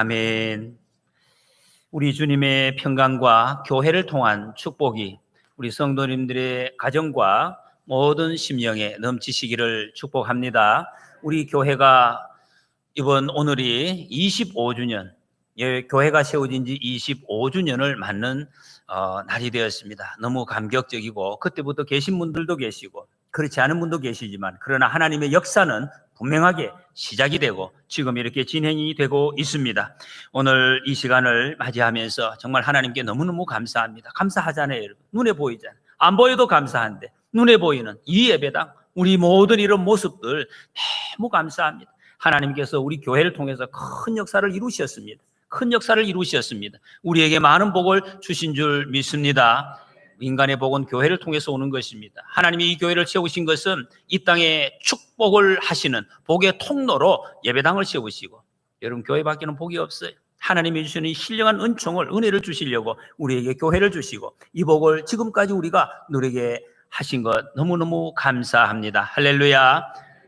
아멘. 우리 주님의 평강과 교회를 통한 축복이 우리 성도님들의 가정과 모든 심령에 넘치시기를 축복합니다. 우리 교회가 오늘이 25주년, 교회가 세워진 지 25주년을 맞는 날이 되었습니다. 너무 감격적이고, 그때부터 계신 분들도 계시고 그렇지 않은 분도 계시지만, 그러나 하나님의 역사는 분명하게 시작이 되고 지금 이렇게 진행이 되고 있습니다. 오늘 이 시간을 맞이하면서 정말 하나님께 너무너무 감사합니다. 감사하잖아요, 여러분. 눈에 보이잖아요. 안 보여도 감사한데 눈에 보이는 이 예배당, 우리 모든 이런 모습들 너무 감사합니다. 하나님께서 우리 교회를 통해서 큰 역사를 이루셨습니다. 큰 역사를 이루셨습니다. 우리에게 많은 복을 주신 줄 믿습니다. 인간의 복은 교회를 통해서 오는 것입니다. 하나님이 이 교회를 세우신 것은 이 땅에 축복을 하시는 복의 통로로 예배당을 세우시고, 여러분 교회밖에는 복이 없어요. 하나님이 주시는 신령한 은총을, 은혜를 주시려고 우리에게 교회를 주시고, 이 복을 지금까지 우리가 누리게 하신 것 너무너무 감사합니다. 할렐루야.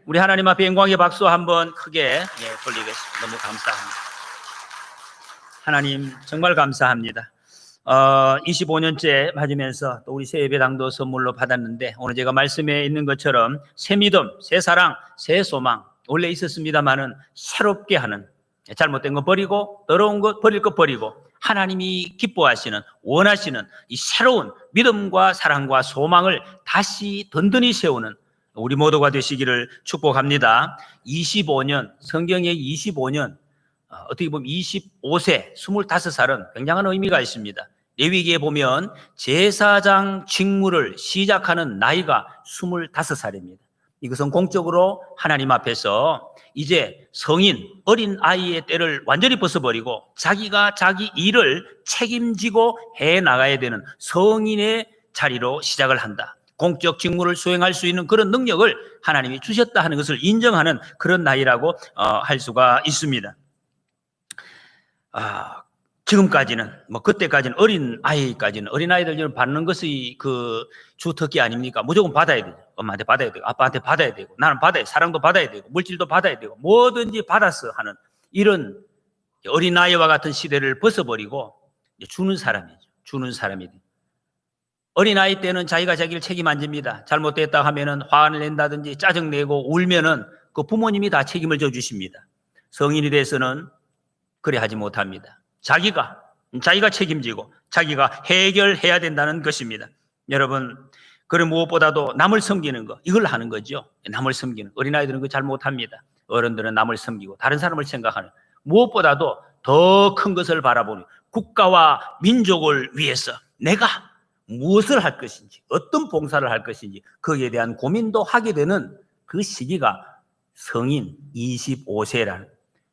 우리 하나님 앞에 영광의 박수 한번 크게 돌리겠습니다. 너무 감사합니다. 하나님 정말 감사합니다. 25년째 맞으면서 또 우리 새 예배당도 선물로 받았는데, 오늘 제가 말씀에 있는 것처럼 새 믿음, 새 사랑, 새 소망 원래 있었습니다만은 새롭게 하는, 잘못된 거 버리고 더러운 것 버릴 것 버리고 하나님이 기뻐하시는, 원하시는 이 새로운 믿음과 사랑과 소망을 다시 든든히 세우는 우리 모두가 되시기를 축복합니다. 25년, 성경의 25년, 어떻게 보면 25세, 25살은 굉장한 의미가 있습니다. 레위기에 보면 제사장 직무를 시작하는 나이가 25살입니다. 이것은 공적으로 하나님 앞에서 이제 성인, 어린 아이의 때를 완전히 벗어버리고 자기가 자기 일을 책임지고 해나가야 되는 성인의 자리로 시작을 한다. 공적 직무를 수행할 수 있는 그런 능력을 하나님이 주셨다 하는 것을 인정하는 그런 나이라고 할 수가 있습니다. 지금까지는, 그때까지는 어린아이들 받는 것이 그 주특기 아닙니까? 무조건 받아야 돼요. 엄마한테 받아야 되고, 아빠한테 받아야 되고, 나는 받아야, 사랑도 받아야 되고, 물질도 받아야 되고, 뭐든지 받았어 하는 이런 어린아이와 같은 시대를 벗어버리고 주는 사람이죠. 주는 사람이 돼요. 어린아이 때는 자기가 자기를 책임 안 집니다. 잘못됐다 하면은 화를 낸다든지 짜증내고 울면은 그 부모님이 다 책임을 져주십니다. 성인이 돼서는 그래 하지 못합니다. 자기가 책임지고 자기가 해결해야 된다는 것입니다. 여러분, 그래 무엇보다도 남을 섬기는 거, 이걸 하는 거죠. 남을 섬기는. 어린아이들은 그거 잘 못합니다. 어른들은 남을 섬기고 다른 사람을 생각하는, 무엇보다도 더 큰 것을 바라보는, 국가와 민족을 위해서 내가 무엇을 할 것인지, 어떤 봉사를 할 것인지 거기에 대한 고민도 하게 되는 그 시기가 성인 25세라는,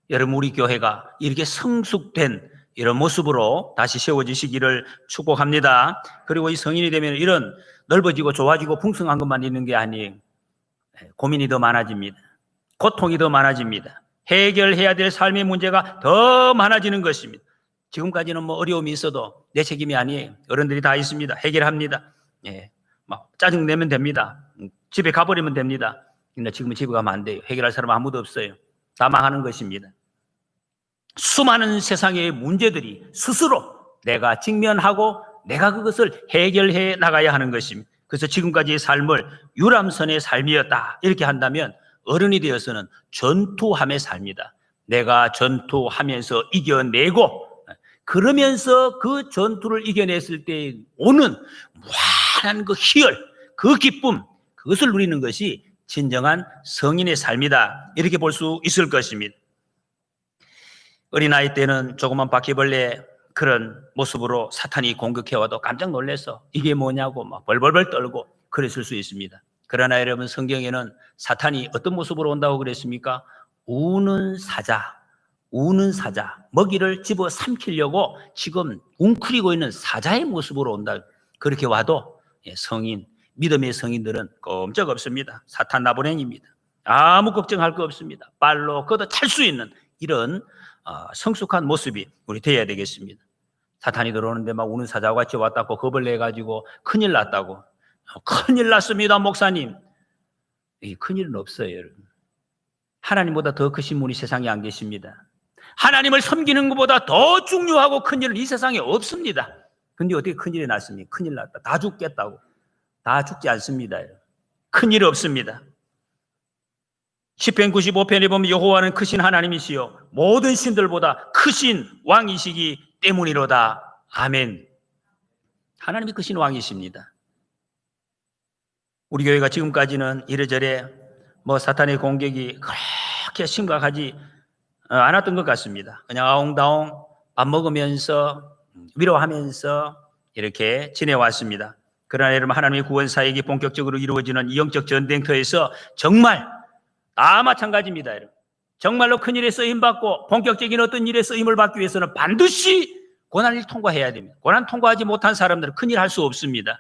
여러분 우리 교회가 이렇게 성숙된 이런 모습으로 다시 세워지시기를 축복합니다. 그리고 이 성인이 되면 이런 넓어지고 좋아지고 풍성한 것만 있는 게 아니에요. 고민이 더 많아집니다. 고통이 더 많아집니다. 해결해야 될 삶의 문제가 더 많아지는 것입니다. 지금까지는 어려움이 있어도 내 책임이 아니에요. 어른들이 다 있습니다. 해결합니다. 짜증내면 됩니다. 집에 가버리면 됩니다. 근데 지금은 집에 가면 안 돼요. 해결할 사람 아무도 없어요. 다 망하는 것입니다. 수많은 세상의 문제들이 스스로 내가 직면하고 내가 그것을 해결해 나가야 하는 것입니다. 그래서 지금까지의 삶을 유람선의 삶이었다 이렇게 한다면, 어른이 되어서는 전투함의 삶이다. 내가 전투하면서 이겨내고, 그러면서 그 전투를 이겨냈을 때 오는 무한한 그 희열, 그 기쁨, 그것을 누리는 것이 진정한 성인의 삶이다 이렇게 볼 수 있을 것입니다. 어린아이 때는 조그만 바퀴벌레 그런 모습으로 사탄이 공격해와도 깜짝 놀라서 이게 뭐냐고 벌벌벌 떨고 그랬을 수 있습니다. 그러나 여러분, 성경에는 사탄이 어떤 모습으로 온다고 그랬습니까? 우는 사자, 먹이를 집어 삼키려고 지금 웅크리고 있는 사자의 모습으로 온다. 그렇게 와도 성인, 믿음의 성인들은 꼼짝 없습니다. 사탄 나부랭입니다. 아무 걱정할 거 없습니다. 발로 걷어 찰 수 있는 이런 성숙한 모습이 우리 되어야 되겠습니다. 사탄이 들어오는데 막 우는 사자와 같이 왔다고 겁을 내가지고 큰일 났다고. 큰일 났습니다, 목사님. 이 큰일은 없어요, 여러분. 하나님보다 더 크신 분이 세상에 안 계십니다. 하나님을 섬기는 것보다 더 중요하고 큰 일은 이 세상에 없습니다. 근데 어떻게 큰일이 났습니까? 큰일 났다. 다 죽겠다고. 다 죽지 않습니다. 큰일 없습니다. 시편 95편에 보면 여호와는 크신 하나님이시요 모든 신들보다 크신 왕이시기 때문이로다. 아멘. 하나님이 크신 왕이십니다. 우리 교회가 지금까지는 이래저래 사탄의 공격이 그렇게 심각하지 않았던 것 같습니다. 그냥 아웅다웅 밥 먹으면서 위로하면서 이렇게 지내왔습니다. 그러나 여러분, 하나님의 구원 사역이 본격적으로 이루어지는 이 영적 전쟁터에서 정말 다 마찬가지입니다. 여러분. 정말로 큰일에 쓰임받고 본격적인 어떤 일에 쓰임을 받기 위해서는 반드시 고난을 통과해야 됩니다. 고난 통과하지 못한 사람들은 큰일 할 수 없습니다.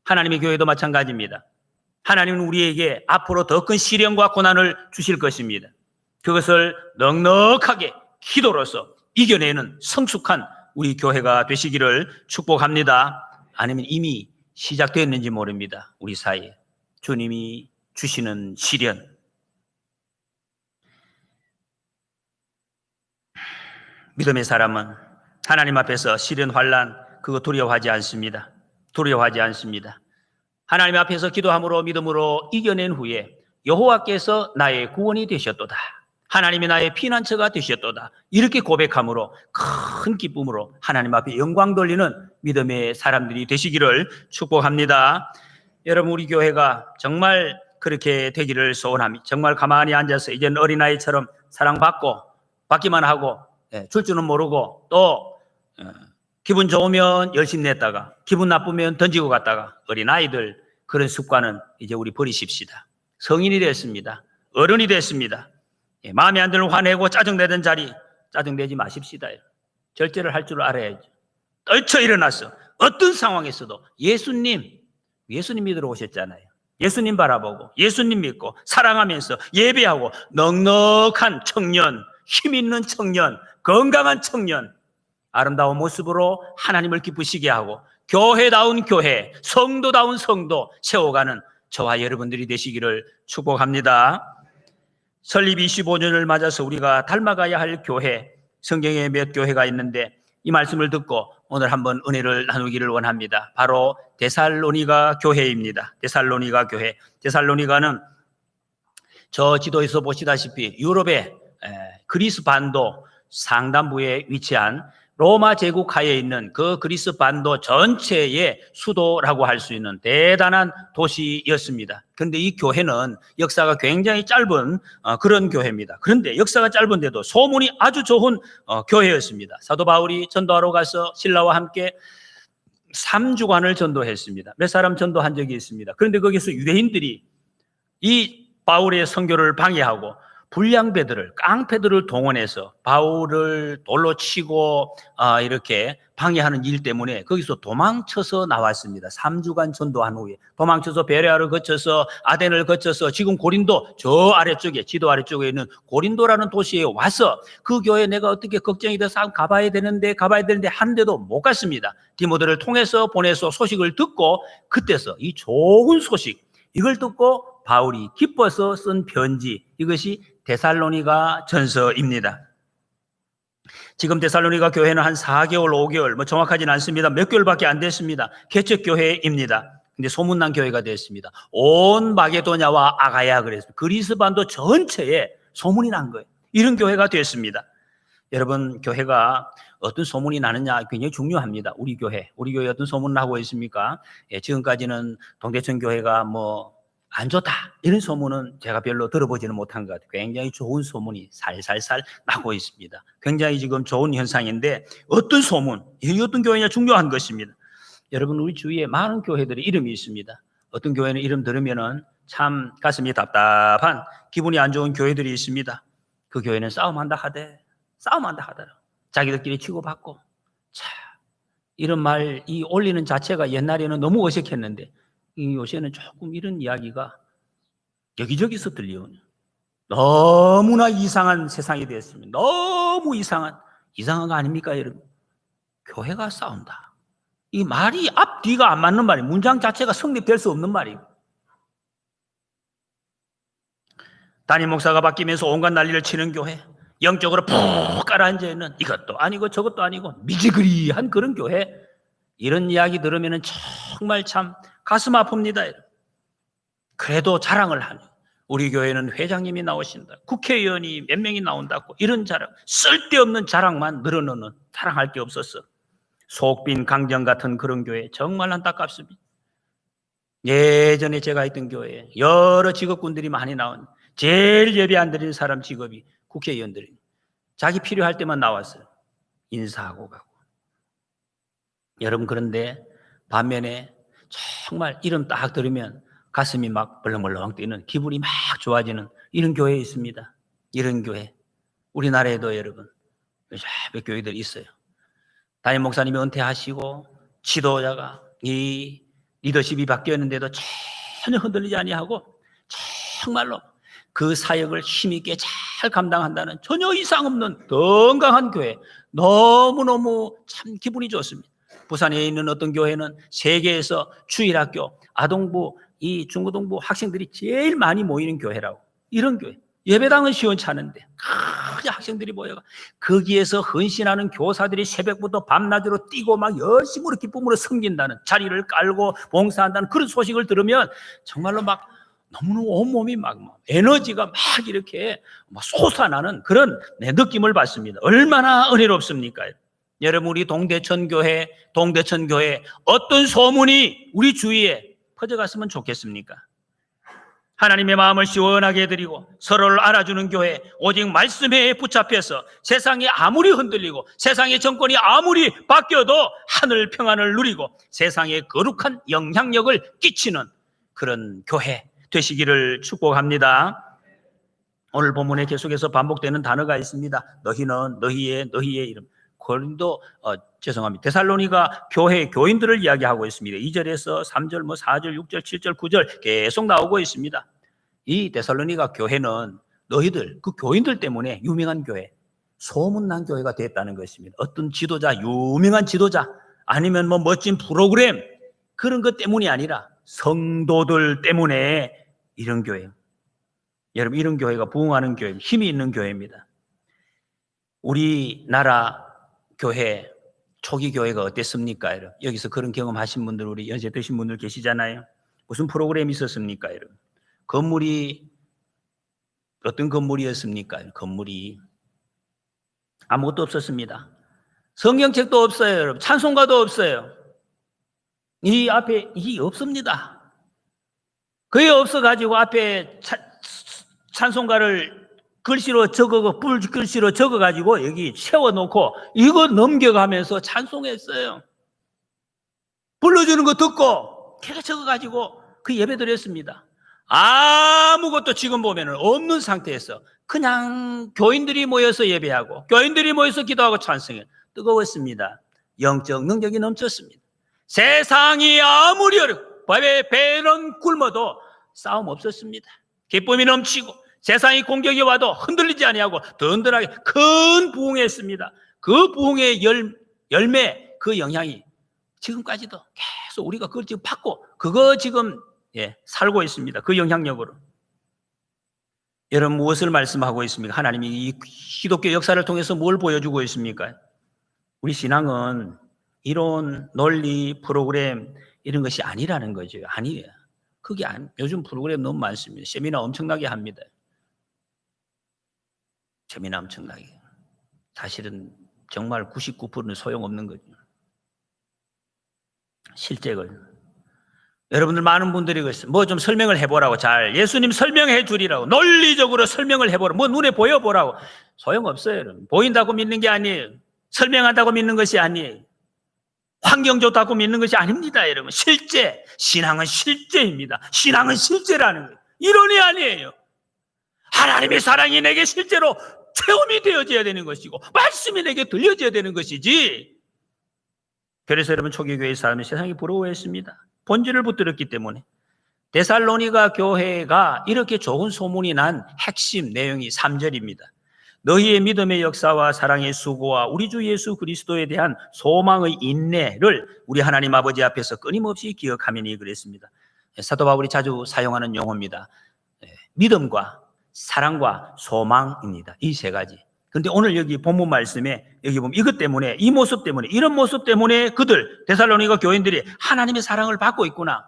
하나님의 교회도 마찬가지입니다. 하나님은 우리에게 앞으로 더 큰 시련과 고난을 주실 것입니다. 그것을 넉넉하게 기도로서 이겨내는 성숙한 우리 교회가 되시기를 축복합니다. 아니면 이미 시작되었는지 모릅니다. 우리 사이에 주님이 주시는 시련. 믿음의 사람은 하나님 앞에서 시련, 환난 그거 두려워하지 않습니다. 두려워하지 않습니다. 하나님 앞에서 기도함으로 믿음으로 이겨낸 후에 여호와께서 나의 구원이 되셨도다. 하나님이 나의 피난처가 되셨도다. 이렇게 고백함으로 큰 기쁨으로 하나님 앞에 영광 돌리는 믿음의 사람들이 되시기를 축복합니다. 여러분, 우리 교회가 정말 그렇게 되기를 소원합니다. 정말 가만히 앉아서 이제는 어린아이처럼 사랑받고 받기만 하고 줄 줄은 모르고 또 기분 좋으면 열심히 냈다가 기분 나쁘면 던지고 갔다가 어린아이들 그런 습관은 이제 우리 버리십시다. 성인이 됐습니다. 어른이 됐습니다. 마음에 안 들면 화내고 짜증내던 자리 짜증내지 마십시다. 절제를 할 줄 알아야죠. 떨쳐 일어나서 어떤 상황에서도 예수님 믿으러 오셨잖아요. 예수님 바라보고 예수님 믿고 사랑하면서 예배하고 넉넉한 청년, 힘 있는 청년, 건강한 청년, 아름다운 모습으로 하나님을 기쁘시게 하고 교회다운 교회, 성도다운 성도 세워가는 저와 여러분들이 되시기를 축복합니다. 설립 25년을 맞아서 우리가 닮아가야 할 교회, 성경에 몇 교회가 있는데 이 말씀을 듣고 오늘 한번 은혜를 나누기를 원합니다. 바로 데살로니가 교회입니다. 데살로니가 교회. 데살로니가는 저 지도에서 보시다시피 유럽의 그리스 반도 상단부에 위치한 로마 제국 하에 있는 그 그리스 반도 전체의 수도라고 할 수 있는 대단한 도시였습니다. 그런데 이 교회는 역사가 굉장히 짧은 그런 교회입니다. 그런데 역사가 짧은데도 소문이 아주 좋은 교회였습니다. 사도 바울이 전도하러 가서 신라와 함께 3주간을 전도했습니다. 몇 사람 전도한 적이 있습니다. 그런데 거기서 유대인들이 이 바울의 선교를 방해하고 불량배들을, 깡패들을 동원해서 바울을 돌로 치고 이렇게 방해하는 일 때문에 거기서 도망쳐서 나왔습니다. 3주간 전도한 후에 도망쳐서 베레아를 거쳐서 아덴을 거쳐서 지금 고린도 저 아래쪽에, 지도 아래쪽에 있는 고린도라는 도시에 와서 그 교회 내가 어떻게 걱정이 돼서 가봐야 되는데 하는데도 못 갔습니다. 디모데를 통해서 보내서 소식을 듣고 그때서 이 좋은 소식 이걸 듣고 바울이 기뻐서 쓴 편지, 이것이 데살로니가 전서입니다. 지금 데살로니가 교회는 한 4개월, 5개월, 정확하지는 않습니다. 몇 개월밖에 안 됐습니다. 개척교회입니다. 근데 소문난 교회가 됐습니다. 온 마게도냐와 아가야 그랬습니다. 그리스 반도 전체에 소문이 난 거예요. 이런 교회가 됐습니다. 여러분, 교회가 어떤 소문이 나느냐 굉장히 중요합니다. 우리 교회 어떤 소문을 하고 있습니까? 지금까지는 동대천 교회가 안 좋다 이런 소문은 제가 별로 들어보지는 못한 것 같아요. 굉장히 좋은 소문이 살살살 나고 있습니다. 굉장히 지금 좋은 현상인데 어떤 소문, 이 어떤 교회냐 중요한 것입니다. 여러분, 우리 주위에 많은 교회들의 이름이 있습니다. 어떤 교회는 이름 들으면은 참 가슴이 답답한 기분이 안 좋은 교회들이 있습니다. 그 교회는 싸움한다 하더라. 자기들끼리 치고받고. 이런 말 이 올리는 자체가 옛날에는 너무 어색했는데 요새는 조금 이런 이야기가 여기저기서 들려오는 너무나 이상한 세상이 되었습니다. 너무 이상한 거 아닙니까, 여러분? 교회가 싸운다. 이 말이 앞뒤가 안 맞는 말이에요. 문장 자체가 성립될 수 없는 말이에요. 담임 목사가 바뀌면서 온갖 난리를 치는 교회, 영적으로 푹 깔아앉아 있는 이것도 아니고 저것도 아니고 미지그리한 그런 교회, 이런 이야기 들으면 정말 참 가슴 아픕니다. 그래도 자랑을 하니 우리 교회는 회장님이 나오신다, 국회의원이 몇 명이 나온다고, 이런 자랑, 쓸데없는 자랑만 늘어놓는, 자랑할 게 없었어. 속빈 강정 같은 그런 교회 정말 안타깝습니다. 예전에 제가 있던 교회에 여러 직업군들이 많이 나온, 제일 예배 안 드리는 사람 직업이 국회의원들이 자기 필요할 때만 나왔어요. 인사하고 가고. 여러분, 그런데 반면에 정말 이름 딱 들으면 가슴이 막 벌렁벌렁 뛰는, 기분이 막 좋아지는 이런 교회 있습니다. 이런 교회 우리나라에도 여러분 몇 교회들이 있어요. 담임 목사님이 은퇴하시고 지도자가 이 리더십이 바뀌었는데도 전혀 흔들리지 아니하고 정말로 그 사역을 힘있게 잘 감당한다는 전혀 이상 없는 건강한 교회, 너무너무 참 기분이 좋습니다. 부산에 있는 어떤 교회는 세계에서 주일학교, 아동부, 이 중고등부 학생들이 제일 많이 모이는 교회라고. 이런 교회, 예배당은 시원찮은데 그냥 학생들이 모여가 거기에서 헌신하는 교사들이 새벽부터 밤낮으로 뛰고 막 열심으로 기쁨으로 섬긴다는, 자리를 깔고 봉사한다는 그런 소식을 들으면 정말로 막 너무너무 온몸이 막 에너지가 막 이렇게 막 솟아나는 그런 느낌을 받습니다. 얼마나 은혜롭습니까? 여러분, 우리 동대천 교회 어떤 소문이 우리 주위에 퍼져갔으면 좋겠습니까? 하나님의 마음을 시원하게 해드리고 서로를 알아주는 교회, 오직 말씀에 붙잡혀서 세상이 아무리 흔들리고 세상의 정권이 아무리 바뀌어도 하늘 평안을 누리고 세상에 거룩한 영향력을 끼치는 그런 교회 되시기를 축복합니다. 오늘 본문에 계속해서 반복되는 단어가 있습니다. 너희는 너희의 이름. 데살로니가 교회 교인들을 이야기하고 있습니다. 2절에서 3절, 4절, 6절, 7절, 9절 계속 나오고 있습니다. 이 데살로니가 교회는 너희들, 그 교인들 때문에 유명한 교회, 소문난 교회가 됐다는 것입니다. 어떤 지도자, 유명한 지도자, 아니면 멋진 프로그램, 그런 것 때문이 아니라 성도들 때문에 이런 교회예요. 여러분, 이런 교회가 부흥하는 교회, 힘이 있는 교회입니다. 우리나라 교회, 초기 교회가 어땠습니까? 여러분? 여기서 그런 경험하신 분들, 우리 연세 드신 분들 계시잖아요. 무슨 프로그램이 있었습니까? 여러분? 건물이 어떤 건물이었습니까? 건물이 아무것도 없었습니다. 성경책도 없어요, 여러분. 찬송가도 없어요. 이 앞에 이게 없습니다. 그게 없어가지고 앞에 찬송가를 글씨로 불글씨로 적어가지고 여기 세워놓고 이거 넘겨가면서 찬송했어요. 불러주는 거 듣고 걔가 적어가지고 그 예배 드렸습니다. 아무것도 지금 보면은 없는 상태에서 그냥 교인들이 모여서 예배하고 교인들이 모여서 기도하고 찬송해. 뜨거웠습니다. 영적 능력이 넘쳤습니다. 세상이 아무리 어렵고 배는 굶어도 싸움 없었습니다. 기쁨이 넘치고 세상이 공격이 와도 흔들리지 아니하고 든든하게 큰 부흥했습니다. 그 부흥의 열매, 그 영향이 지금까지도 계속 우리가 그걸 지금 받고 그거 지금 살고 있습니다. 그 영향력으로. 여러분, 무엇을 말씀하고 있습니까? 하나님이 이 기독교 역사를 통해서 뭘 보여주고 있습니까? 우리 신앙은 이론, 논리, 프로그램 이런 것이 아니라는 거죠. 아니에요. 그게 요즘 프로그램 너무 많습니다. 세미나 엄청나게 합니다. 세미나 엄청나게. 사실은 정말 99%는 소용없는 거죠. 실제걸. 여러분들 많은 분들이 뭐 좀 설명을 해보라고, 잘 예수님 설명해 주리라고, 논리적으로 설명을 해보라고, 뭐 눈에 보여보라고. 소용없어요. 여러분. 보인다고 믿는 게 아니에요. 설명한다고 믿는 것이 아니에요. 환경 좋다고 믿는 것이 아닙니다. 여러분, 실제, 신앙은 실제입니다. 신앙은 실제라는 거예요. 이론이 아니에요. 하나님의 사랑이 내게 실제로 체험이 되어져야 되는 것이고 말씀이 내게 들려져야 되는 것이지. 그래서 여러분, 초기 교회 사람이 세상이 부러워했습니다. 본질을 붙들었기 때문에. 데살로니가 교회가 이렇게 좋은 소문이 난 핵심 내용이 3절입니다. 너희의 믿음의 역사와 사랑의 수고와 우리 주 예수 그리스도에 대한 소망의 인내를 우리 하나님 아버지 앞에서 끊임없이 기억하면이 그랬습니다. 사도 바울이 자주 사용하는 용어입니다. 믿음과 사랑과 소망입니다. 이 세 가지. 근데 오늘 여기 본문 말씀에 여기 보면 이것 때문에, 이 모습 때문에, 이런 모습 때문에 그들 데살로니가 교인들이 하나님의 사랑을 받고 있구나,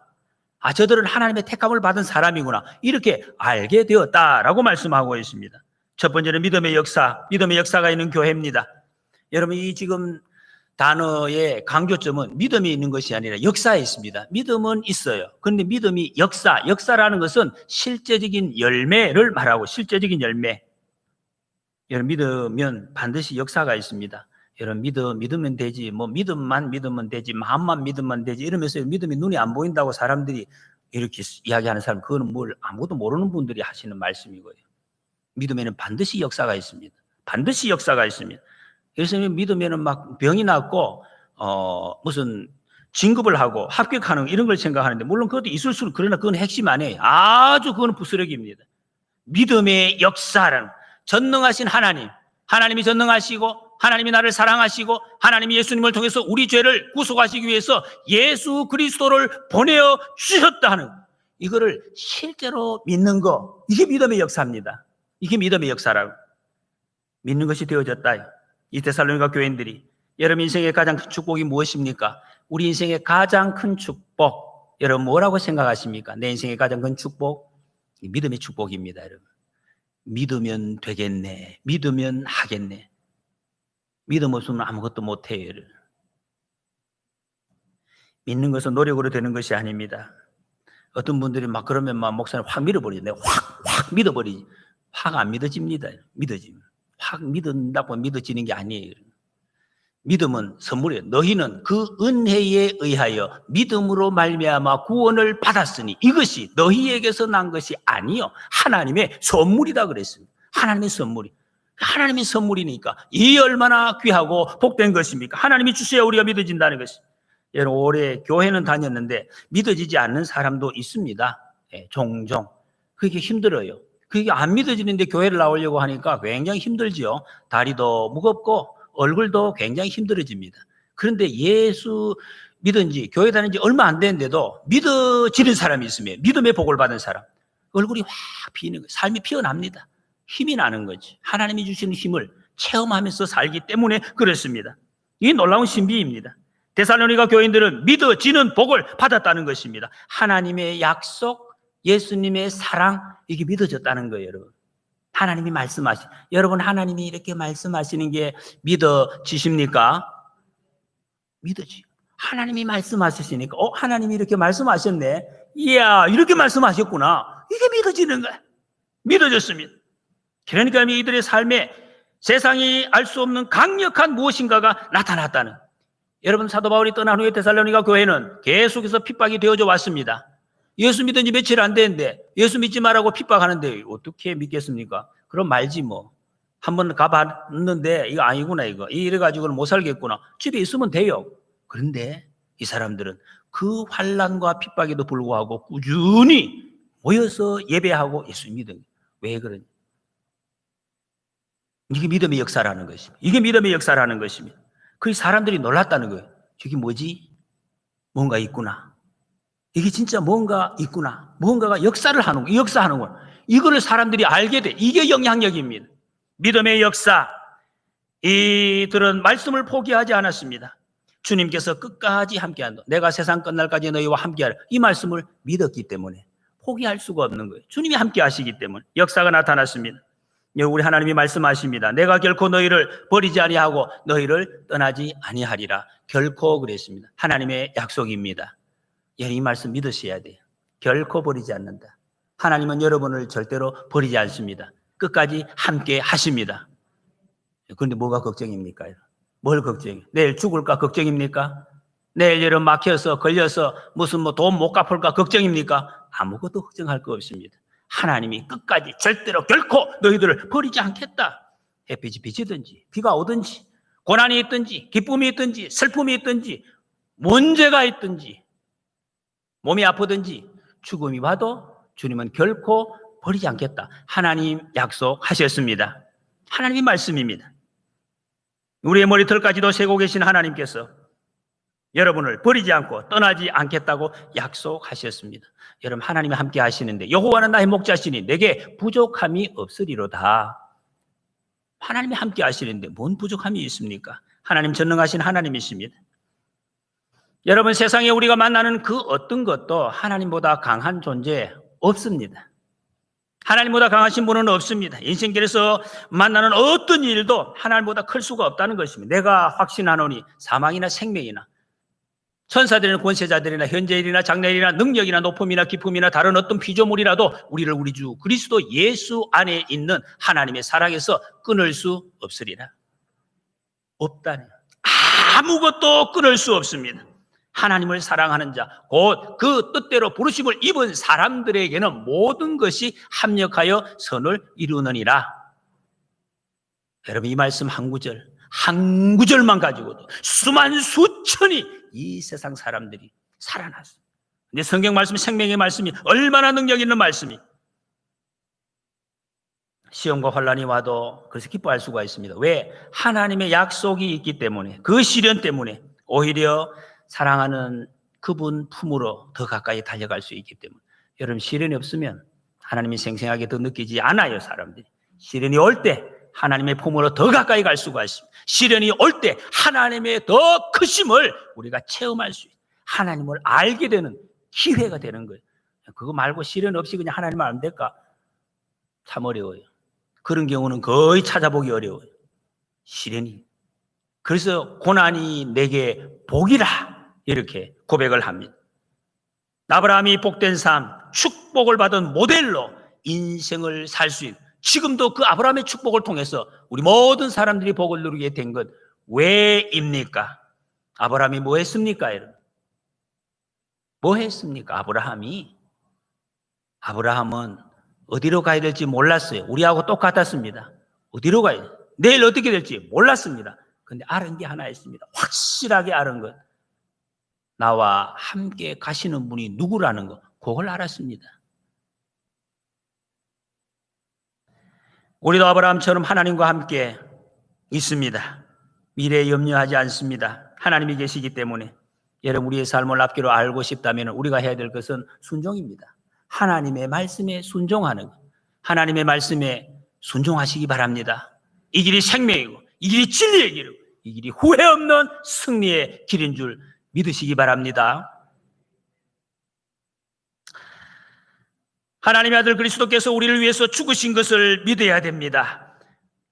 저들은 하나님의 택함을 받은 사람이구나, 이렇게 알게 되었다라고 말씀하고 있습니다. 첫 번째는 믿음의 역사가 있는 교회입니다. 여러분, 이 지금 단어의 강조점은 믿음이 있는 것이 아니라 역사에 있습니다. 믿음은 있어요. 그런데 믿음이 역사라는 것은 실제적인 열매를 말하고, 실제적인 열매. 여러분, 믿으면 반드시 역사가 있습니다. 여러분, 믿으면 되지, 믿음만 믿으면 되지, 마음만 믿으면 되지, 이러면서 믿음이 눈에 안 보인다고 사람들이 이렇게 이야기하는 사람, 그거는 아무것도 모르는 분들이 하시는 말씀이고요. 믿음에는 반드시 역사가 있습니다. 반드시 역사가 있습니다. 그래서 믿으면은 막 병이 낫고 무슨 진급을 하고 합격하는 이런 걸 생각하는데, 물론 그것도 있을 수는, 그러나 그건 핵심 아니에요. 아주 그건 부스러기입니다. 믿음의 역사라는, 전능하신 하나님이 전능하시고, 하나님이 나를 사랑하시고, 하나님이 예수님을 통해서 우리 죄를 구속하시기 위해서 예수 그리스도를 보내어 주셨다 하는, 이거를 실제로 믿는 거, 이게 믿음의 역사입니다. 이게 믿음의 역사라고. 믿는 것이 되어졌다. 이 데살로니가 교인들이, 여러분 인생의 가장 큰 축복이 무엇입니까? 우리 인생의 가장 큰 축복, 여러분 뭐라고 생각하십니까? 내 인생의 가장 큰 축복? 믿음의 축복입니다. 여러분, 믿으면 되겠네, 믿으면 하겠네. 믿음 없으면 아무것도 못해요. 여러분. 믿는 것은 노력으로 되는 것이 아닙니다. 어떤 분들이 막 그러면 목사님 확 믿어버리죠. 내가 확 믿어버리지. 확 안 믿어집니다. 믿어집니다. 확 믿는다고 믿어지는 게 아니에요. 믿음은 선물이에요. 너희는 그 은혜에 의하여 믿음으로 말미암아 구원을 받았으니 이것이 너희에게서 난 것이 아니요 하나님의 선물이다 그랬습니다. 하나님의 선물이. 하나님의 선물이니까 이 얼마나 귀하고 복된 것입니까? 하나님이 주셔야 우리가 믿어진다는 것입니다. 여러분, 올해 교회는 다녔는데 믿어지지 않는 사람도 있습니다. 종종. 그게 힘들어요. 그게 안 믿어지는데 교회를 나오려고 하니까 굉장히 힘들지요. 다리도 무겁고 얼굴도 굉장히 힘들어집니다. 그런데 예수 믿은 지, 교회 다닌 지 얼마 안 됐는데도 믿어지는 사람이 있으면, 믿음의 복을 받은 사람, 얼굴이 확 피는 거예요. 삶이 피어납니다. 힘이 나는 거지. 하나님이 주시는 힘을 체험하면서 살기 때문에 그렇습니다. 이 놀라운 신비입니다. 데살로니가 교인들은 믿어지는 복을 받았다는 것입니다. 하나님의 약속, 예수님의 사랑, 이게 믿어졌다는 거예요. 여러분, 하나님이 말씀하시, 여러분 하나님이 이렇게 말씀하시는 게 믿어지십니까? 믿어지. 하나님이 말씀하시니까 하나님이 이렇게 말씀하셨네, 이야 이렇게 말씀하셨구나, 이게 믿어지는 거야. 믿어졌습니다. 그러니까 이들의 삶에 세상이 알 수 없는 강력한 무엇인가가 나타났다는. 여러분, 사도 바울이 떠난 후에 데살로니가 교회는 계속해서 핍박이 되어져 왔습니다. 예수 믿은 지 며칠 안 됐는데 예수 믿지 말라고 핍박하는데 어떻게 믿겠습니까? 그럼 말지 뭐. 한번 가봤는데 이거 아니구나, 이거 이래가지고는 못 살겠구나, 집에 있으면 돼요. 그런데 이 사람들은 그 환난과 핍박에도 불구하고 꾸준히 모여서 예배하고 예수 믿은 거예요. 왜 그러냐? 이게 믿음의 역사라는 것입니다. 이게 믿음의 역사라는 것입니다. 그 사람들이 놀랐다는 거예요. 저기 뭐지? 뭔가 있구나. 이게 진짜 뭔가 있구나. 뭔가가 역사하는 거야. 이거를 사람들이 알게 돼. 이게 영향력입니다. 믿음의 역사. 이들은 말씀을 포기하지 않았습니다. 주님께서 끝까지 함께한다. 내가 세상 끝날까지 너희와 함께하라. 이 말씀을 믿었기 때문에 포기할 수가 없는 거예요. 주님이 함께하시기 때문에 역사가 나타났습니다. 우리 하나님이 말씀하십니다. 내가 결코 너희를 버리지 아니하고 너희를 떠나지 아니하리라. 결코 그랬습니다. 하나님의 약속입니다. 이 말씀 믿으셔야 돼요. 결코 버리지 않는다. 하나님은 여러분을 절대로 버리지 않습니다. 끝까지 함께 하십니다. 그런데 뭐가 걱정입니까? 뭘 걱정해요? 내일 죽을까 걱정입니까? 내일 여름 막혀서 걸려서 무슨 돈 못 갚을까 걱정입니까? 아무것도 걱정할 거 없습니다. 하나님이 끝까지 절대로 결코 너희들을 버리지 않겠다. 햇빛이 비치든지 비가 오든지 고난이 있든지 기쁨이 있든지 슬픔이 있든지 문제가 있든지 몸이 아프든지 죽음이 와도 주님은 결코 버리지 않겠다. 하나님 약속하셨습니다. 하나님의 말씀입니다. 우리의 머리털까지도 세고 계신 하나님께서 여러분을 버리지 않고 떠나지 않겠다고 약속하셨습니다. 여러분, 하나님이 함께 하시는데 여호와는 나의 목자시니 내게 부족함이 없으리로다. 하나님이 함께 하시는데 뭔 부족함이 있습니까? 하나님 전능하신 하나님이십니다. 여러분, 세상에 우리가 만나는 그 어떤 것도 하나님보다 강한 존재 없습니다. 하나님보다 강하신 분은 없습니다. 인생길에서 만나는 어떤 일도 하나님보다 클 수가 없다는 것입니다. 내가 확신하노니 사망이나 생명이나 천사들이나 권세자들이나 현재일이나 장래일이나 능력이나 높음이나 깊음이나 다른 어떤 피조물이라도 우리를 우리 주 그리스도 예수 안에 있는 하나님의 사랑에서 끊을 수 없으리라. 없다니. 아무것도 끊을 수 없습니다. 하나님을 사랑하는 자, 곧 그 뜻대로 부르심을 입은 사람들에게는 모든 것이 합력하여 선을 이루느니라. 여러분, 이 말씀 한 구절만 가지고도 수만 수천이 이 세상 사람들이 살아났어요. 근데 성경 말씀, 생명의 말씀이 얼마나 능력 있는 말씀이. 시험과 환난이 와도 그래서 기뻐할 수가 있습니다. 왜? 하나님의 약속이 있기 때문에, 그 시련 때문에 오히려 사랑하는 그분 품으로 더 가까이 달려갈 수 있기 때문에. 여러분, 시련이 없으면 하나님이 생생하게 더 느끼지 않아요, 사람들이. 시련이 올 때 하나님의 품으로 더 가까이 갈 수가 있습니다. 시련이 올 때 하나님의 더 크심을 우리가 체험할 수 있어요. 하나님을 알게 되는 기회가 되는 거예요. 그거 말고 시련 없이 그냥 하나님을 안 될까? 참 어려워요. 그런 경우는 거의 찾아보기 어려워요. 시련이. 그래서 고난이 내게 복이라 이렇게 고백을 합니다. 아브라함이 복된 삶, 축복을 받은 모델로 인생을 살 수 있는, 지금도 그 아브라함의 축복을 통해서 우리 모든 사람들이 복을 누리게 된 것 왜입니까? 아브라함이 뭐 했습니까, 여러분? 뭐 했습니까? 아브라함은 어디로 가야 될지 몰랐어요. 우리하고 똑같았습니다. 어디로 가야 돼? 내일 어떻게 될지 몰랐습니다. 그런데 알은 게 하나 있습니다. 확실하게 알은 것. 나와 함께 가시는 분이 누구라는 거, 그걸 알았습니다. 우리도 아브라함처럼 하나님과 함께 있습니다. 미래에 염려하지 않습니다. 하나님이 계시기 때문에. 여러분, 우리의 삶을 앞뒤로 알고 싶다면 우리가 해야 될 것은 순종입니다. 하나님의 말씀에 순종하는 것. 하나님의 말씀에 순종하시기 바랍니다. 이 길이 생명이고 이 길이 진리의 길이고 이 길이 후회 없는 승리의 길인 줄 믿으시기 바랍니다. 하나님의 아들 그리스도께서 우리를 위해서 죽으신 것을 믿어야 됩니다.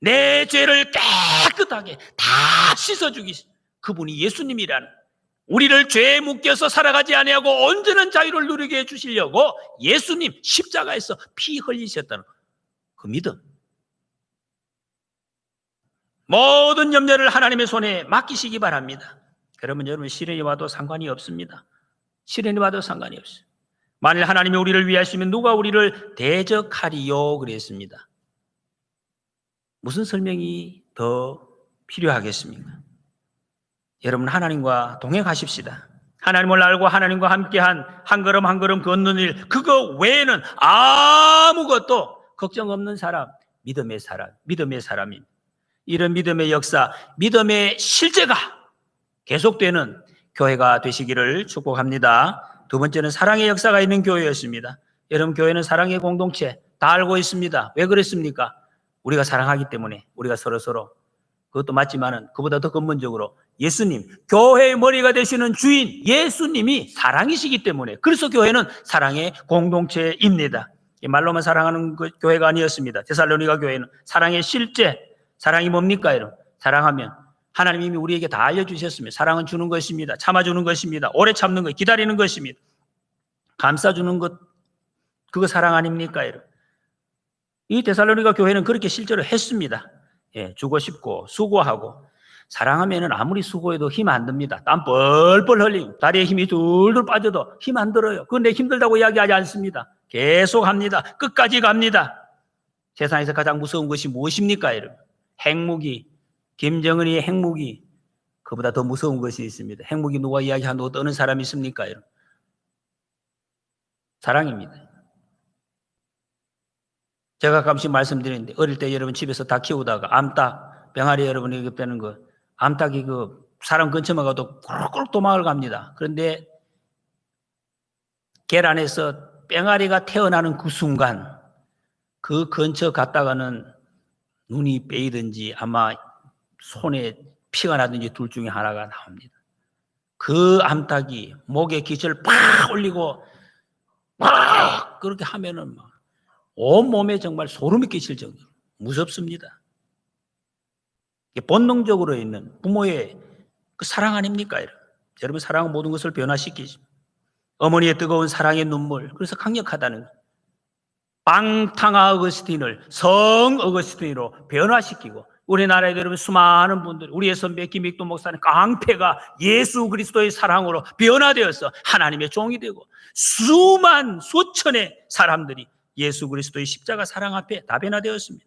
내 죄를 깨끗하게 다 씻어주기, 그분이 예수님이라는, 우리를 죄에 묶여서 살아가지 아니하고 온전한 자유를 누리게 해주시려고 예수님 십자가에서 피 흘리셨다는 그 믿음. 모든 염려를 하나님의 손에 맡기시기 바랍니다. 그러면 여러분, 시련이 와도 상관이 없습니다. 시련이 와도 상관이 없어요. 만일 하나님이 우리를 위하시면 누가 우리를 대적하리요 그랬습니다. 무슨 설명이 더 필요하겠습니까? 여러분, 하나님과 동행하십시다. 하나님을 알고 하나님과 함께한 한 걸음 한 걸음 걷는 일, 그거 외에는 아무것도 걱정 없는 사람, 믿음의 사람입니다. 이런 믿음의 역사, 믿음의 실제가 계속되는 교회가 되시기를 축복합니다. 두 번째는 사랑의 역사가 있는 교회였습니다. 여러분, 교회는 사랑의 공동체, 다 알고 있습니다. 왜 그랬습니까? 우리가 사랑하기 때문에, 우리가 서로 그것도 맞지만은 그보다 더 근본적으로 예수님, 교회의 머리가 되시는 주인 예수님이 사랑이시기 때문에, 그래서 교회는 사랑의 공동체입니다. 말로만 사랑하는 교회가 아니었습니다. 데살로니가 교회는 사랑의 실제, 사랑이 뭡니까? 여러분, 사랑하면 하나님이 이미 우리에게 다 알려주셨습니다. 사랑은 주는 것입니다. 참아주는 것입니다. 오래 참는 것, 기다리는 것입니다. 감싸주는 것, 그거 사랑 아닙니까, 여러분? 이 데살로니가 교회는 그렇게 실제로 했습니다. 예, 주고 싶고 수고하고. 사랑하면은 아무리 수고해도 힘 안 듭니다. 땀 뻘뻘 흘리고 다리에 힘이 둘둘 빠져도 힘 안 들어요. 그건 내 힘들다고 이야기하지 않습니다. 계속 합니다. 끝까지 갑니다. 세상에서 가장 무서운 것이 무엇입니까, 여러분? 핵무기, 김정은의 핵무기, 그보다 더 무서운 것이 있습니다. 핵무기 누가 이야기한다고 떠는 사람이 있습니까, 여러분? 사랑입니다. 제가 가끔씩 말씀드리는데, 어릴 때 여러분 집에서 닭 키우다가 암탉, 병아리 여러분에게 빼는 거, 암탉이 그 사람 근처만 가도 꼬르륵 도망을 갑니다. 그런데 계란에서 병아리가 태어나는 그 순간, 그 근처 갔다가는 눈이 빼이든지 아마 손에 피가 나든지 둘 중에 하나가 나옵니다. 그 암탉이 목에 깃을 팍 올리고 막 그렇게 하면은 막 온몸에 정말 소름이 끼칠 정도로 무섭습니다. 본능적으로 있는 부모의 그 사랑 아닙니까? 여러분, 사랑은 모든 것을 변화시키죠. 어머니의 뜨거운 사랑의 눈물, 그래서 강력하다는 것. 빵탕아 어거스틴을 성 어거스틴으로 변화시키고, 우리나라에 여러분 수많은 분들, 우리의 선배 김익도 목사님 깡패가 예수 그리스도의 사랑으로 변화되어서 하나님의 종이 되고, 수천의 사람들이 예수 그리스도의 십자가 사랑 앞에 다 변화되었습니다.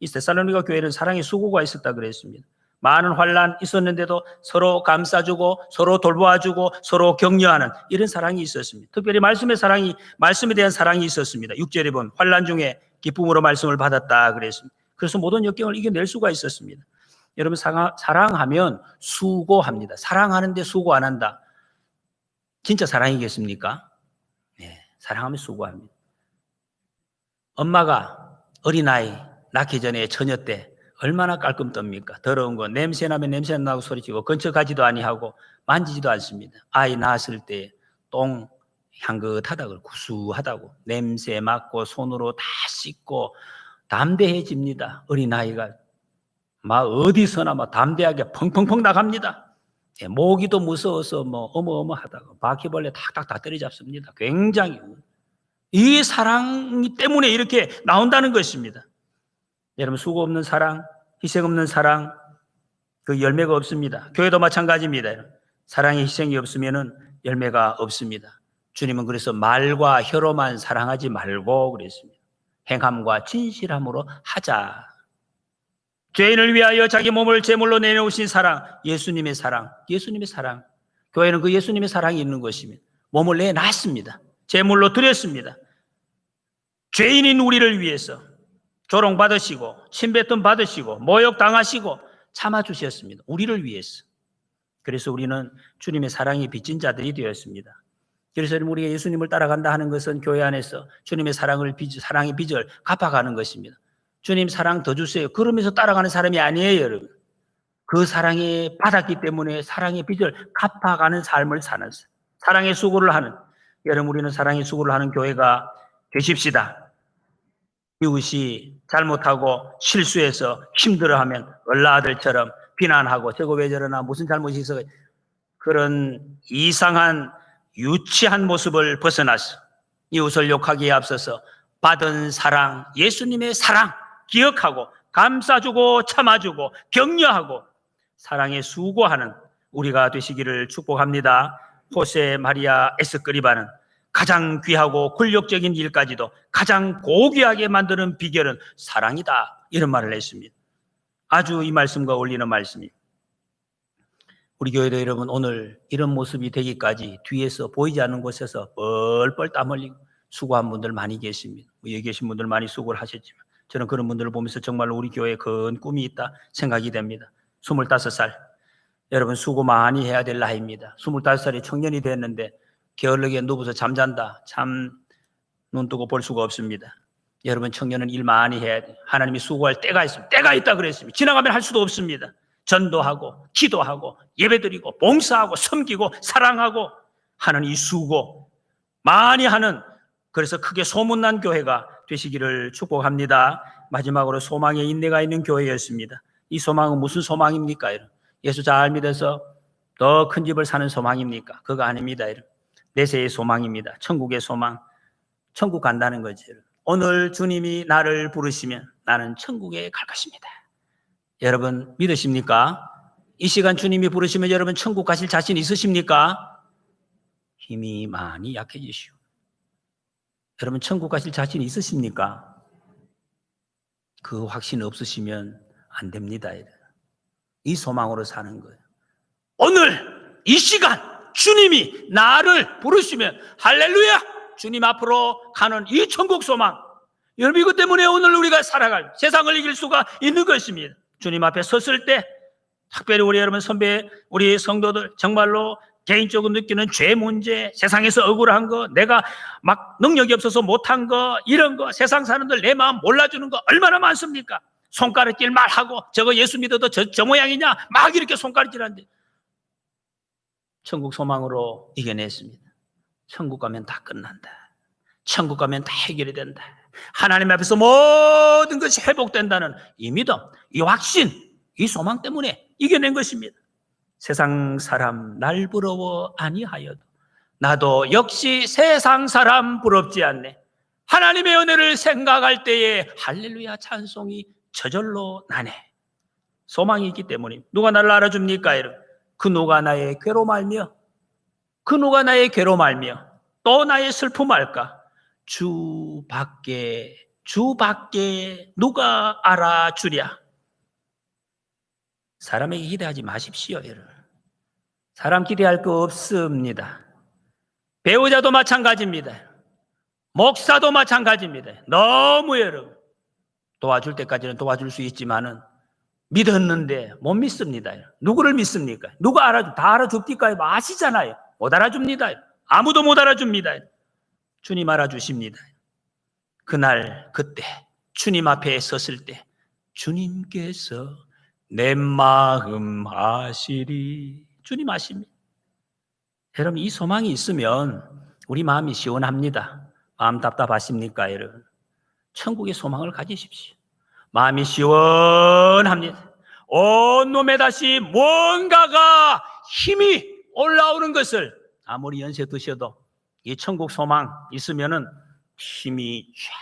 이 데살로니가 교회는 사랑의 수고가 있었다 그랬습니다. 많은 환난 있었는데도 서로 감싸주고 서로 돌보아주고 서로 격려하는 이런 사랑이 있었습니다. 특별히 말씀에 대한 사랑이 있었습니다. 6절에 보면 환난 중에 기쁨으로 말씀을 받았다 그랬습니다. 그래서 모든 역경을 이겨낼 수가 있었습니다. 여러분, 사랑하면 수고합니다. 사랑하는데 수고 안 한다. 진짜 사랑이겠습니까? 네, 사랑하면 수고합니다. 엄마가 어린아이 낳기 전에 처녀 때 얼마나 깔끔 떱니까? 더러운 거 냄새 나면 냄새 나고 소리치고 근처 가지도 아니하고 만지지도 않습니다. 아이 낳았을 때 똥 향긋하다고 구수하다고 냄새 맡고 손으로 다 씻고 담대해집니다. 어린아이가 막 어디서나 막 담대하게 펑펑펑 나갑니다. 모기도 무서워서 뭐 어머어머하다가 바퀴벌레 탁탁 다 때려잡습니다. 굉장히 이 사랑 때문에 이렇게 나온다는 것입니다. 여러분, 수고 없는 사랑, 희생 없는 사랑, 그 열매가 없습니다. 교회도 마찬가지입니다. 사랑의 희생이 없으면 열매가 없습니다. 주님은 그래서 말과 혀로만 사랑하지 말고 그랬습니다. 행함과 진실함으로 하자. 죄인을 위하여 자기 몸을 제물로 내놓으신 사랑, 예수님의 사랑, 예수님의 사랑. 교회는 그 예수님의 사랑이 있는 것입니다. 몸을 내놨습니다. 제물로 드렸습니다. 죄인인 우리를 위해서 조롱받으시고 침뱉음 받으시고 모욕당하시고 참아주셨습니다. 우리를 위해서. 그래서 우리는 주님의 사랑이 빚진 자들이 되었습니다. 그래서 우리가 예수님을 따라간다 하는 것은 교회 안에서 주님의 사랑의 빚을 갚아가는 것입니다. 주님 사랑 더 주세요. 그러면서 따라가는 사람이 아니에요, 여러분. 그 사랑이 받았기 때문에 사랑의 빚을 갚아가는 삶을 사는, 사랑의 수고를 하는, 여러분, 우리는 사랑의 수고를 하는 교회가 되십시다. 이웃이 잘못하고 실수해서 힘들어하면 얼라아들처럼 비난하고 저거 왜 저러나 무슨 잘못이 있어, 그런 이상한 유치한 모습을 벗어나서 이웃을 욕하기에 앞서서 받은 사랑, 예수님의 사랑 기억하고 감싸주고 참아주고 격려하고 사랑에 수고하는 우리가 되시기를 축복합니다. 호세 마리아 에스크리바는 가장 귀하고 굴욕적인 일까지도 가장 고귀하게 만드는 비결은 사랑이다, 이런 말을 했습니다. 아주 이 말씀과 어울리는 말씀입니다. 우리 교회도 여러분, 오늘 이런 모습이 되기까지 뒤에서 보이지 않는 곳에서 뻘뻘 땀 흘리고 수고한 분들 많이 계십니다. 여기 계신 분들 많이 수고를 하셨지만 저는 그런 분들을 보면서 정말로 우리 교회에 큰 꿈이 있다 생각이 됩니다. 25살, 여러분 수고 많이 해야 될 나이입니다. 25살이 청년이 됐는데 게을르게 누워서 잠잔다, 참 눈 뜨고 볼 수가 없습니다. 여러분, 청년은 일 많이 해야 돼요. 하나님이 수고할 때가 있습니다. 때가 있다 그랬습니다. 지나가면 할 수도 없습니다. 전도하고 기도하고 예배드리고 봉사하고 섬기고 사랑하고 하는 이 수고 많이 하는, 그래서 크게 소문난 교회가 되시기를 축복합니다. 마지막으로 소망의 인내가 있는 교회였습니다. 이 소망은 무슨 소망입니까? 예수 잘 믿어서 더 큰 집을 사는 소망입니까? 그거 아닙니다. 내세의 소망입니다. 천국의 소망, 천국 간다는 거죠. 오늘 주님이 나를 부르시면 나는 천국에 갈 것입니다. 여러분 믿으십니까? 이 시간 주님이 부르시면 여러분 천국 가실 자신 있으십니까? 힘이 많이 약해지시오. 여러분 천국 가실 자신 있으십니까? 그 확신 없으시면 안 됩니다. 이 소망으로 사는 거예요. 오늘 이 시간 주님이 나를 부르시면 할렐루야! 주님 앞으로 가는 이 천국 소망, 여러분 이것 때문에 오늘 우리가 살아갈, 세상을 이길 수가 있는 것입니다. 주님 앞에 섰을 때 특별히 우리 여러분 선배, 우리 성도들 정말로 개인적으로 느끼는 죄 문제, 세상에서 억울한 거, 내가 막 능력이 없어서 못한 거, 이런 거, 세상 사람들 내 마음 몰라주는 거 얼마나 많습니까? 손가락질 말하고 저거 예수 믿어도 저 모양이냐 막 이렇게 손가락질하는데 천국 소망으로 이겨냈습니다. 천국 가면 다 끝난다. 천국 가면 다 해결이 된다. 하나님 앞에서 모든 것이 회복된다는 이 믿음, 이 확신, 이 소망 때문에 이겨낸 것입니다. 세상 사람 날 부러워 아니하여도 나도 역시 세상 사람 부럽지 않네. 하나님의 은혜를 생각할 때에 할렐루야 찬송이 저절로 나네. 소망이 있기 때문입니다. 누가 나를 알아줍니까? 그 누가 나의 괴로움 알며, 그 누가 나의 괴로움 알며 또 나의 슬픔 알까? 주밖에 누가 알아주랴. 사람에게 기대하지 마십시오, 여러분. 사람 기대할 거 없습니다. 배우자도 마찬가지입니다. 목사도 마찬가지입니다. 너무 여러분 도와줄 때까지는 도와줄 수 있지만은 믿었는데 못 믿습니다. 누구를 믿습니까? 누가 다 알아줍니까? 아시잖아요. 못 알아줍니다. 아무도 못 알아줍니다. 주님 알아주십니다. 그날 그때 주님 앞에 섰을 때 주님께서 내 마음 아시리. 주님 아십니다. 여러분 이 소망이 있으면 우리 마음이 시원합니다. 마음 답답하십니까 여러분? 천국의 소망을 가지십시오. 마음이 시원합니다. 온몸에 다시 뭔가가 힘이 올라오는 것을 아무리 연세 드셔도 이 천국 소망 있으면은 힘이 쫙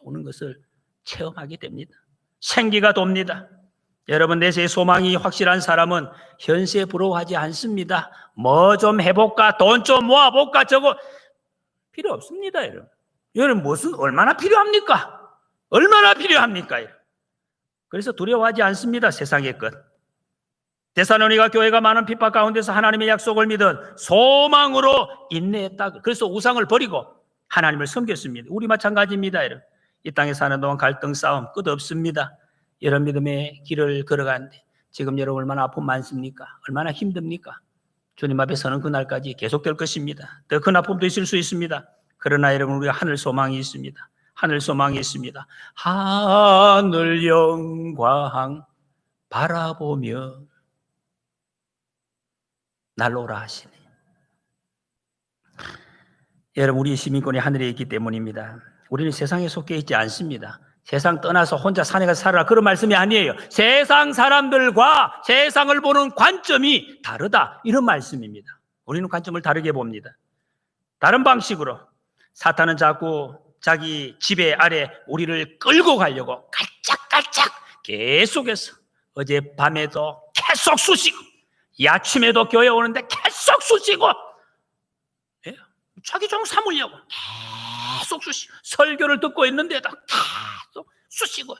오는 것을 체험하게 됩니다. 생기가 돕니다. 여러분 내세의 소망이 확실한 사람은 현세 부러워하지 않습니다. 뭐 좀 해볼까? 돈 좀 모아볼까? 저거 필요 없습니다. 여러분 무슨 얼마나 필요합니까? 얼마나 필요합니까? 그래서 두려워하지 않습니다. 세상의 것. 데살로니가 교회가 많은 핍박 가운데서 하나님의 약속을 믿은 소망으로 인내했다. 그래서 우상을 버리고 하나님을 섬겼습니다. 우리 마찬가지입니다. 여러분. 이 땅에 사는 동안 갈등 싸움 끝없습니다. 여러분 믿음의 길을 걸어가는데 지금 여러분 얼마나 아픔 많습니까? 얼마나 힘듭니까? 주님 앞에 서는 그날까지 계속될 것입니다. 더 큰 아픔도 있을 수 있습니다. 그러나 여러분 우리가 하늘 소망이 있습니다. 하늘 소망이 있습니다. 하늘 영광 바라보며 날로라 하시네. 여러분 우리 시민권이 하늘에 있기 때문입니다. 우리는 세상에 속해 있지 않습니다. 세상 떠나서 혼자 산에 가서 살아라 그런 말씀이 아니에요. 세상 사람들과 세상을 보는 관점이 다르다 이런 말씀입니다. 우리는 관점을 다르게 봅니다. 다른 방식으로 사탄은 자꾸 자기 지배 아래 우리를 끌고 가려고 깔짝깔짝 계속해서 어젯밤에도 계속 쑤시고 이 아침에도 교회 오는데 계속 쑤시고 자기 종 삼으려고 계속 쑤시고 설교를 듣고 있는데도 계속 쑤시고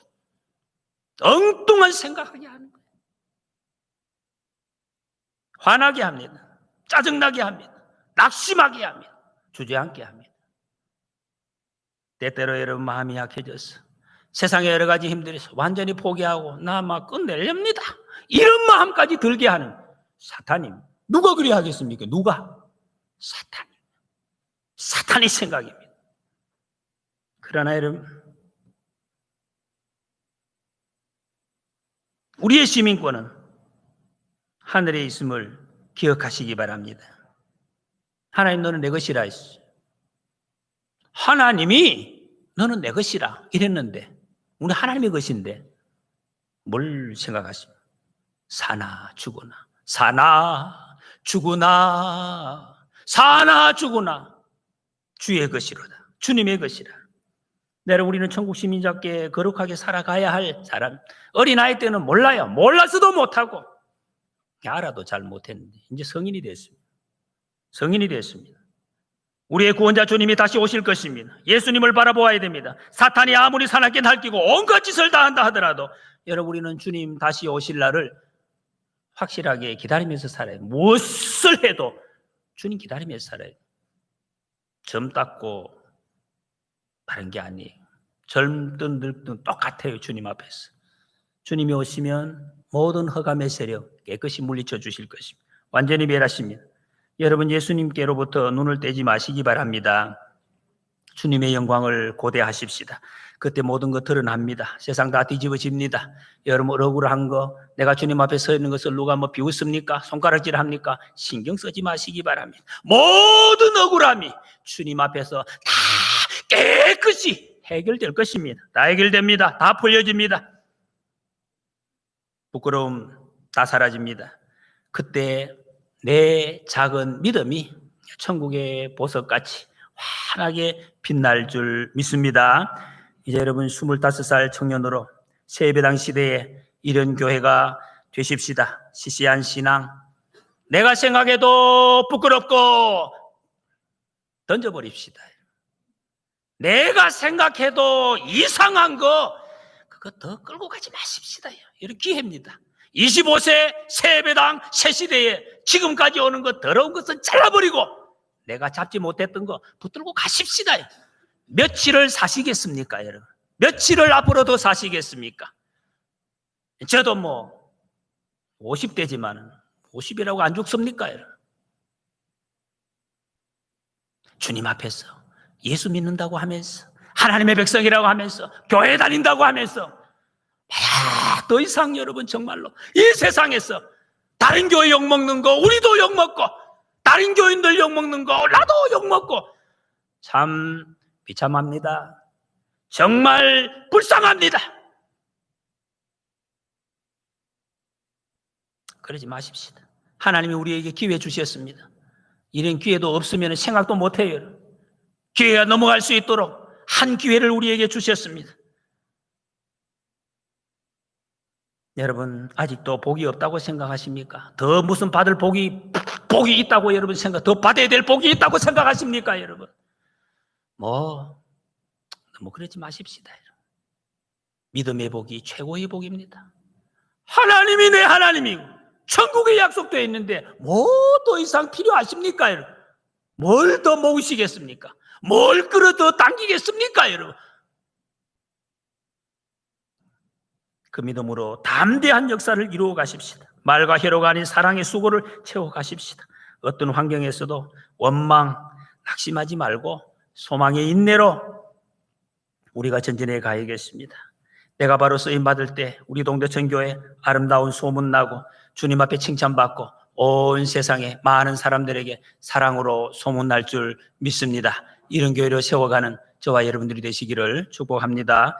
엉뚱한 생각하게 하는 거예요. 화나게 합니다. 짜증나게 합니다. 낙심하게 합니다. 주저앉게 합니다. 때때로 여러분 마음이 약해져서 세상에 여러 가지 힘들어서 완전히 포기하고 나 막 끝내렵니다. 이런 마음까지 들게 하는 사탄님. 누가 그리 하겠습니까? 누가? 사탄이. 사탄의 생각입니다. 그러나 여러분 우리의 시민권은 하늘에 있음을 기억하시기 바랍니다. 하나님 너는 내 것이라 했어요. 하나님이 너는 내 것이라 이랬는데 우리 하나님의 것인데 뭘 생각하십니까? 사나 죽으나 사나 죽으나 사나 죽으나 주의 것이로다. 주님의 것이라. 내가 우리는 천국 시민답게 거룩하게 살아가야 할 사람. 어린아이 때는 몰라요. 몰라서도 못하고 알아도 잘 못했는데 이제 성인이 됐습니다. 성인이 됐습니다. 우리의 구원자 주님이 다시 오실 것입니다. 예수님을 바라보아야 됩니다. 사탄이 아무리 사납게 날뛰고 온갖 짓을 다 한다 하더라도 여러분 우리는 주님 다시 오실 날을 확실하게 기다리면서 살아요. 무엇을 해도 주님 기다리면서 살아요. 점 닦고 다른 게 아니에요. 젊든 늙든 똑같아요. 주님 앞에서. 주님이 오시면 모든 흑암의 세력 깨끗이 물리쳐 주실 것입니다. 완전히 멸하십니다. 여러분 예수님께로부터 눈을 떼지 마시기 바랍니다. 주님의 영광을 고대하십시다. 그때 모든 거 드러납니다. 세상 다 뒤집어집니다. 여러분 억울한 거, 내가 주님 앞에 서 있는 것을 누가 뭐 비웃습니까? 손가락질 합니까? 신경 쓰지 마시기 바랍니다. 모든 억울함이 주님 앞에서 다 깨끗이 해결될 것입니다. 다 해결됩니다. 다 풀려집니다. 부끄러움 다 사라집니다. 그때 내 작은 믿음이 천국의 보석같이 환하게 빛날 줄 믿습니다. 이제 여러분 25살 청년으로 세배당 시대에 이런 교회가 되십시다. 시시한 신앙, 내가 생각해도 부끄럽고 던져버립시다. 내가 생각해도 이상한 거 그거 더 끌고 가지 마십시다. 이런 기회입니다. 25세 세배당 새 시대에 지금까지 오는 것 더러운 것은 잘라버리고 내가 잡지 못했던 거 붙들고 가십시다. 며칠을 사시겠습니까, 여러분? 며칠을 앞으로 더 사시겠습니까? 저도 뭐 50대지만 50이라고 안 죽습니까, 여러분? 주님 앞에서 예수 믿는다고 하면서 하나님의 백성이라고 하면서 교회 다닌다고 하면서 더 이상 여러분 정말로 이 세상에서 다른 교회 욕먹는 거 우리도 욕먹고 다른 교인들 욕먹는 거 나도 욕먹고 참 비참합니다. 정말 불쌍합니다. 그러지 마십시다. 하나님이 우리에게 기회 주셨습니다. 이런 기회도 없으면 생각도 못해요. 기회가 넘어갈 수 있도록 한 기회를 우리에게 주셨습니다. 여러분 아직도 복이 없다고 생각하십니까? 더 무슨 받을 복이 있다고 여러분 더 받아야 될 복이 있다고 생각하십니까, 여러분? 너무 그러지 마십시다. 여러분. 믿음의 복이 최고의 복입니다. 하나님이 내 하나님이고 천국에 약속되어 있는데 뭐 더 이상 필요하십니까, 여러분? 뭘 더 모으시겠습니까? 뭘 끌어 더 당기겠습니까, 여러분? 그 믿음으로 담대한 역사를 이루어 가십시다. 말과 혀로가 아닌 사랑의 수고를 채워 가십시다. 어떤 환경에서도 원망, 낙심하지 말고 소망의 인내로 우리가 전진해 가야겠습니다. 내가 바로 쓰임받을 때 우리 동대천교회 아름다운 소문나고 주님 앞에 칭찬받고 온 세상에 많은 사람들에게 사랑으로 소문날 줄 믿습니다. 이런 교회를 세워가는 저와 여러분들이 되시기를 축복합니다.